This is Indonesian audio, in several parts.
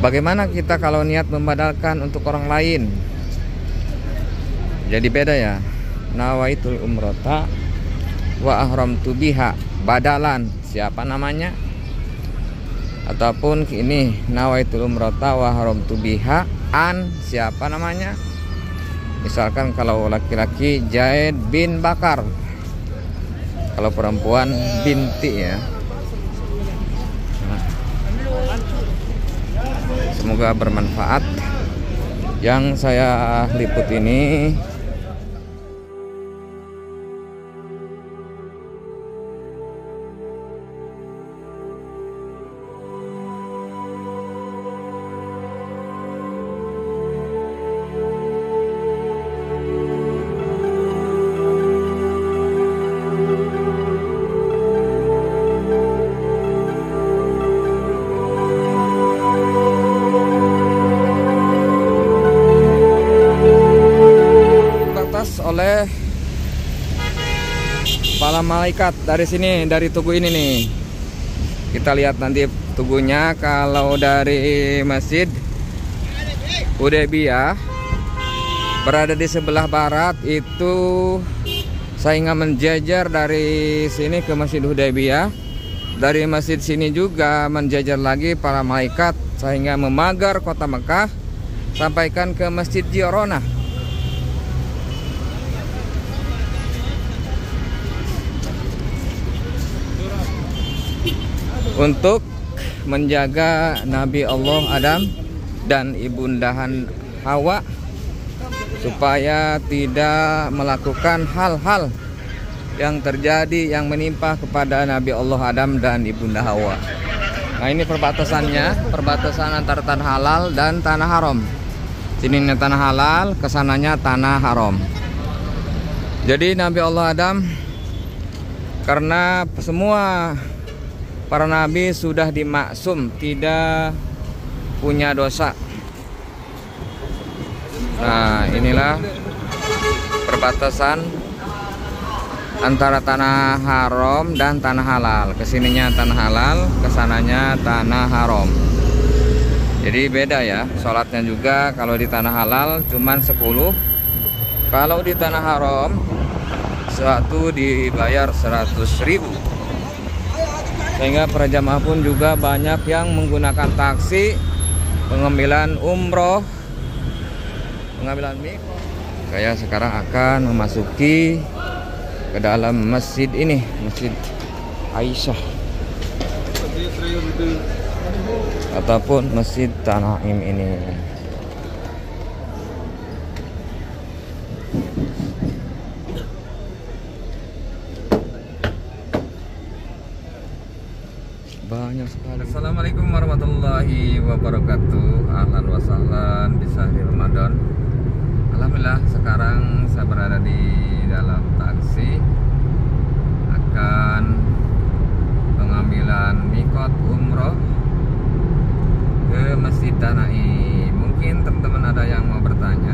Bagaimana kita kalau niat membadalkan untuk orang lain? Jadi beda ya. Nawaitul umrata wa ahramtu biha, badalan siapa namanya? Ataupun ini nawaitul umrata wa ahramtu biha an siapa namanya? Misalkan kalau laki-laki Zaid bin Bakar, kalau perempuan binti ya. Semoga bermanfaat yang saya liput ini. Oleh para malaikat dari sini, dari tugu ini nih. Kita lihat nanti tugunya. Kalau dari Masjid Hudaybiyah berada di sebelah barat itu, sehingga menjajar dari sini ke Masjid Hudaybiyah. Dari masjid sini juga menjajar lagi para malaikat sehingga memagar kota Mekah sampaikan ke Masjid Ji'ronah. Untuk menjaga Nabi Allah Adam dan ibundahan Hawa supaya tidak melakukan hal-hal yang terjadi yang menimpa kepada Nabi Allah Adam dan ibunda Hawa. Nah, ini perbatasannya, perbatasan antara tanah halal dan tanah haram. Sininya tanah halal, kesananya tanah haram. Jadi Nabi Allah Adam, karena semua para nabi sudah dimaksum, tidak punya dosa. Nah, inilah perbatasan antara tanah haram dan tanah halal. Kesininya tanah halal, kesananya tanah haram. Jadi beda ya. Sholatnya juga kalau di tanah halal cuman 10. Kalau di tanah haram satu dibayar 100.000. Sehingga para jamaah pun juga banyak yang menggunakan taksi, pengambilan umroh, pengambilan mikot. Saya sekarang akan memasuki ke dalam masjid ini, Masjid Aisyah ataupun Masjid Tanaim ini. Banyak sekali. Assalamualaikum warahmatullahi wabarakatuh. Ahlan wa sahlan bisahri Ramadan. Alhamdulillah, sekarang saya berada di dalam taksi akan pengambilan mikot umroh ke Masjid Tanaim. Mungkin teman-teman ada yang mau bertanya,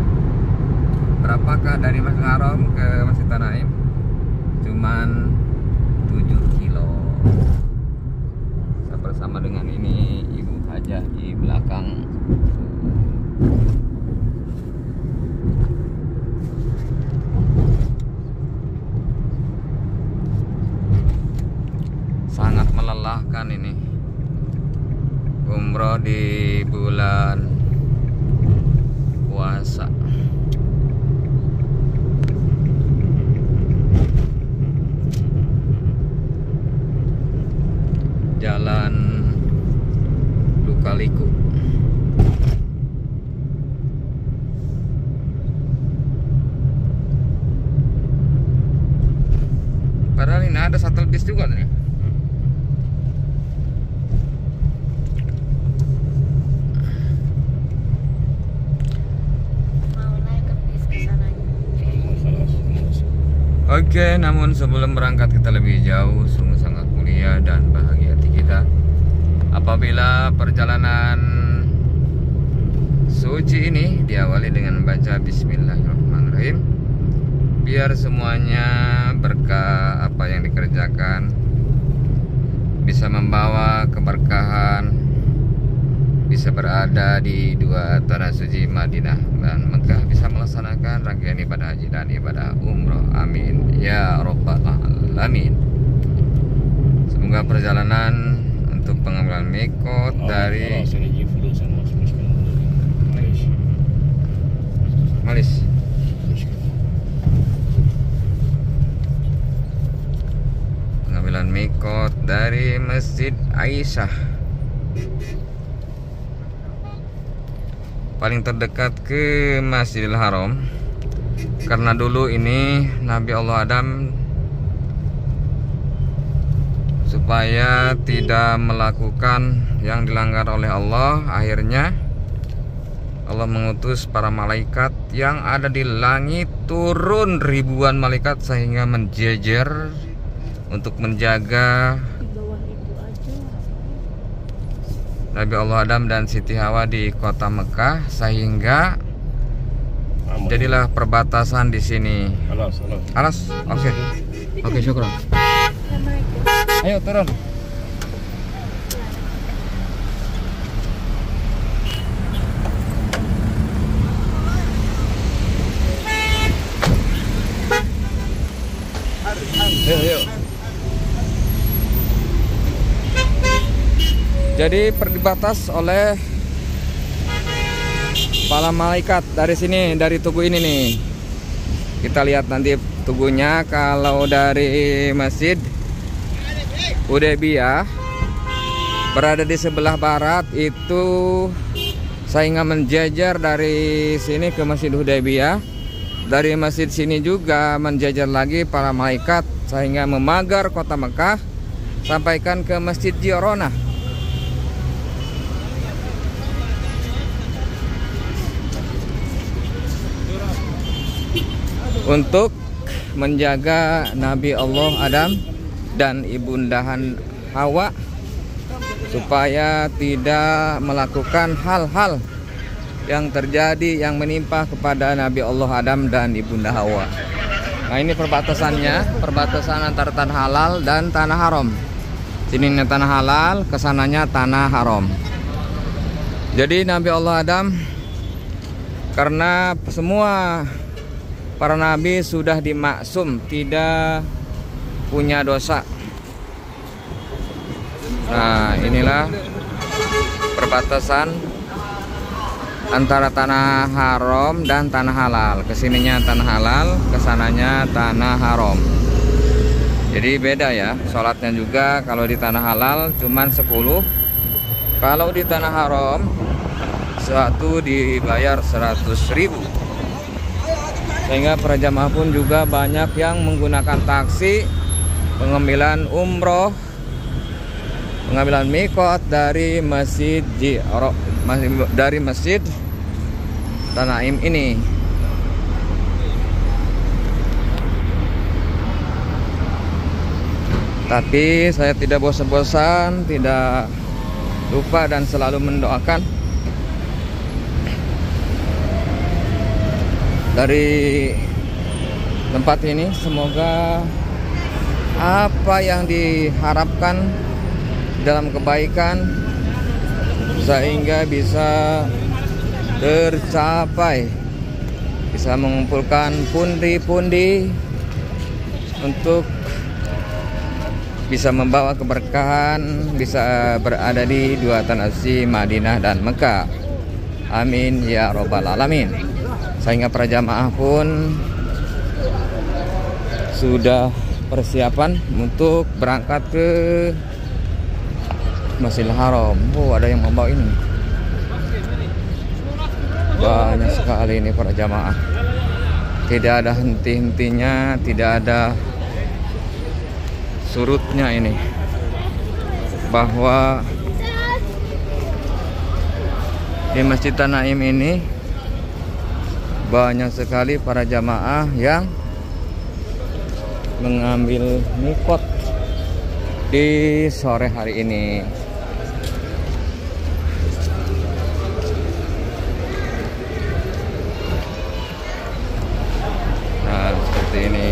berapakah dari Masjidil Haram ke Masjid Tanaim? Cuman 7 kilo. Bersama dengan ini Ibu Hajah di belakang. Sangat melelahkan ini umroh di bulan puasa. Jalan Lukaliku. Padahal ini ada shuttle bus juga nih. Mau naik ke bis ke sananya. Oke, namun sebelum berangkat kita lebih jauh, sungguh sangat mulia dan bahagia hati kita apabila perjalanan suci ini diawali dengan membaca Bismillahirrahmanirrahim, biar semuanya berkah apa yang dikerjakan bisa membawa keberkahan bisa berada di dua tanah suci Madinah dan Mekah, bisa melaksanakan rangkaian ibadah haji dan ibadah umroh. Amin ya rabbal alamin. Semoga perjalanan untuk pengambilan mikot dari Malis pengambilan mikot dari Masjid Aisyah paling terdekat ke Masjidil Haram, karena dulu ini Nabi Allah Adam supaya tidak melakukan yang dilanggar oleh Allah, akhirnya Allah mengutus para malaikat yang ada di langit, turun ribuan malaikat sehingga menjejer untuk menjaga Nabi Allah Adam dan Siti Hawa di kota Mekah, sehingga jadilah perbatasan di sini. Alas, oke, syukur. Ayo turun. Ayo. Jadi dibatas oleh para malaikat dari sini, dari tugu ini nih. Kita lihat nanti tugunya. Kalau dari Masjid Hudaybiyah berada di sebelah barat itu, sehingga menjajar dari sini ke Masjid Hudaybiyah. Dari masjid sini juga menjajar lagi para malaikat sehingga memagar kota Mekah, sampaikan ke Masjid Ji'ronah. Untuk menjaga Nabi Allah Adam dan ibundahan Hawa supaya tidak melakukan hal-hal yang terjadi, yang menimpa kepada Nabi Allah Adam dan ibunda Hawa. Nah, ini perbatasannya, perbatasan antara tanah halal dan tanah haram. Sininya tanah halal, kesananya tanah haram. Jadi Nabi Allah Adam, karena semua para nabi sudah dimaksum, tidak punya dosa. Nah, inilah perbatasan antara tanah haram dan tanah halal. Kesininya tanah halal, kesananya tanah haram. Jadi beda ya, sholatnya juga. Kalau di tanah halal cuman 10, kalau di tanah haram satu dibayar 100.000. Sehingga para jamaah pun juga banyak yang menggunakan taksi pengambilan umroh, pengambilan mikot dari Masjid dari Masjid Tanaim ini. Tapi saya tidak bosan-bosan, tidak lupa dan selalu mendoakan dari tempat ini, semoga apa yang diharapkan dalam kebaikan sehingga bisa tercapai, bisa mengumpulkan pundi-pundi untuk bisa membawa keberkahan, bisa berada di dua tanah suci Madinah dan Mekah. Amin ya robbal alamin. Sehingga para jamaah pun sudah persiapan untuk berangkat ke Masjidil Haram. Oh, ada yang membawa ini. Banyak sekali ini para jamaah. Tidak ada henti-hentinya, tidak ada surutnya ini. Bahwa di Masjid Tanaim ini banyak sekali para jamaah yang mengambil mikot di sore hari ini. Nah, seperti ini.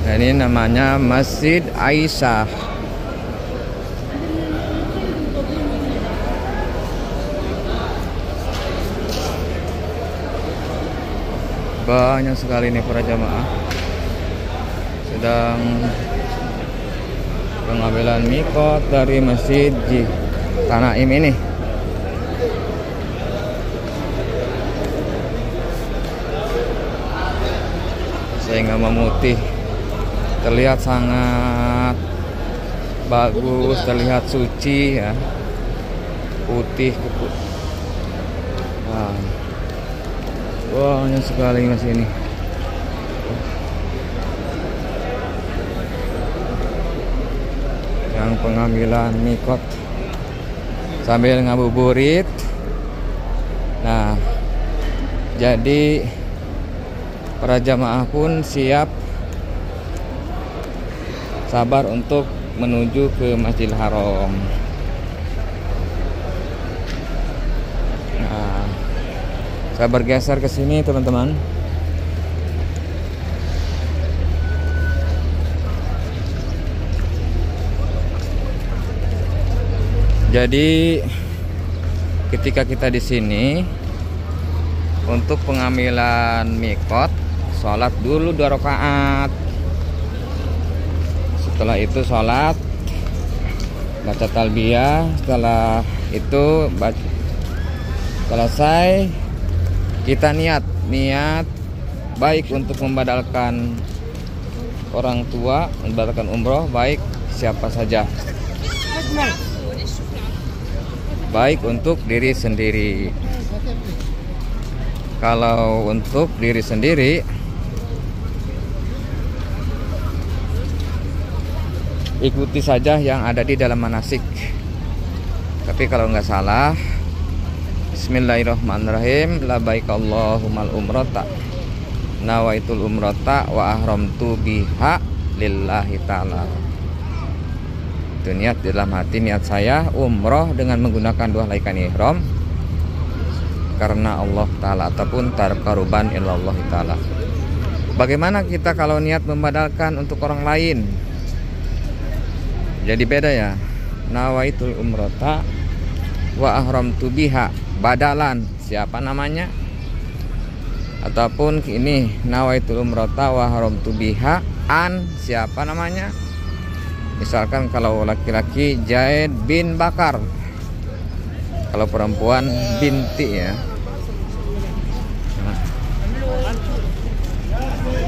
Nah, ini Ini namanya Masjid Aisyah. Banyak sekali nih para jamaah sedang pengambilan mikot dari Masjid Tanaim ini. Sehingga memutih, terlihat sangat bagus, terlihat suci ya, putih. Nah, banyak sekali mas ini. Yang pengambilan mikot sambil ngabuburit. Nah, jadi para jamaah pun siap sabar untuk menuju ke Masjidil Haram. Nah, saya bergeser ke sini teman-teman. Jadi ketika kita di sini untuk pengambilan mikot, sholat dulu 2 rakaat. Setelah itu sholat, baca talbiyah. Setelah itu selesai, kita niat baik untuk membadalkan orang tua, membadalkan umroh, baik siapa saja, baik untuk diri sendiri. Kalau untuk diri sendiri, ikuti saja yang ada di dalam manasik. Tapi kalau nggak salah, Bismillahirrahmanirrahim, labbaik Allahummal umrata, nawaitul umrata wa ahramtu biha lillahi ta'ala. Itu niat di dalam hati, niat saya umroh dengan menggunakan 2 helaikan ihram karena Allah Ta'ala, ataupun tarqaruban ilallah Ta'ala. Bagaimana kita kalau niat membadalkan untuk orang lain? Jadi beda ya. Nawaitul umrata wa ahramtu biha, badalan siapa namanya, ataupun ini nawaitul umrata wa ahramtu biha an siapa namanya. Misalkan kalau laki-laki Zaid bin Bakar, kalau perempuan binti ya. Nah,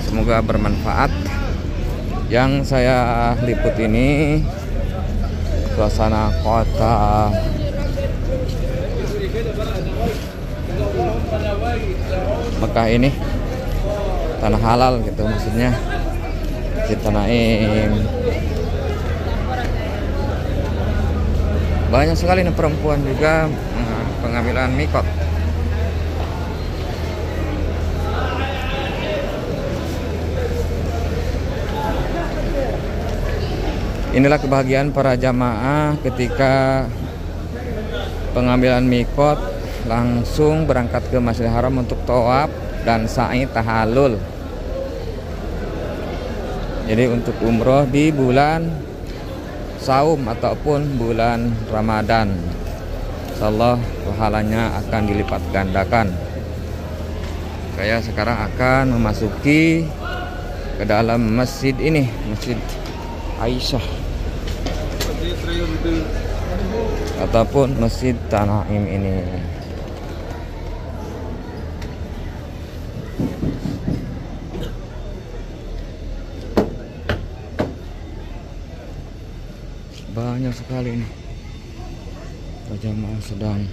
semoga bermanfaat yang saya liput ini. Suasana kota Mekah ini, tanah halal gitu maksudnya, Masjid Tanaim. Banyak sekali nih perempuan juga pengambilan mikot. Inilah kebahagiaan para jamaah ketika pengambilan mikot, langsung berangkat ke Masjidil Haram untuk tawaf dan sa'i tahallul. Jadi untuk umroh di bulan Saum ataupun bulan Ramadan, insyaallah pahalanya akan dilipat gandakan. Saya sekarang akan memasuki ke dalam masjid ini, Masjid Aisyah ataupun Masjid Tanaim ini. Banyak sekali nih jamaah sedang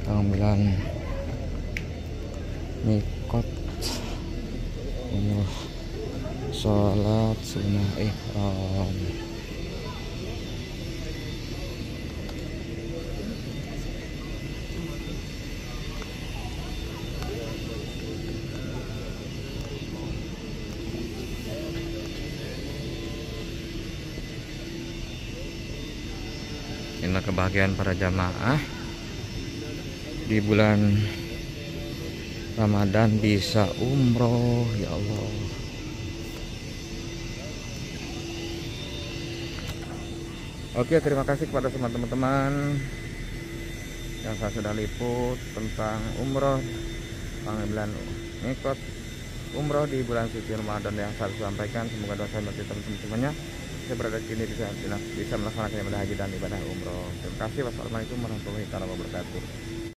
pengambilan mikot umroh, sholat sunnah ihram. Inilah kebahagiaan para jamaah di bulan Ramadan bisa umroh, ya Allah. Oke, terima kasih kepada semua teman-teman yang saya sudah liput tentang umroh, pengambilan mikot umroh di bulan suci Ramadan yang saya sampaikan. Semoga doa saya berkati teman-teman semuanya. Saya berada di sini bisa melaksanakan ibadah haji dan ibadah umroh. Terima kasih. Wassalamualaikum warahmatullahi wabarakatuh.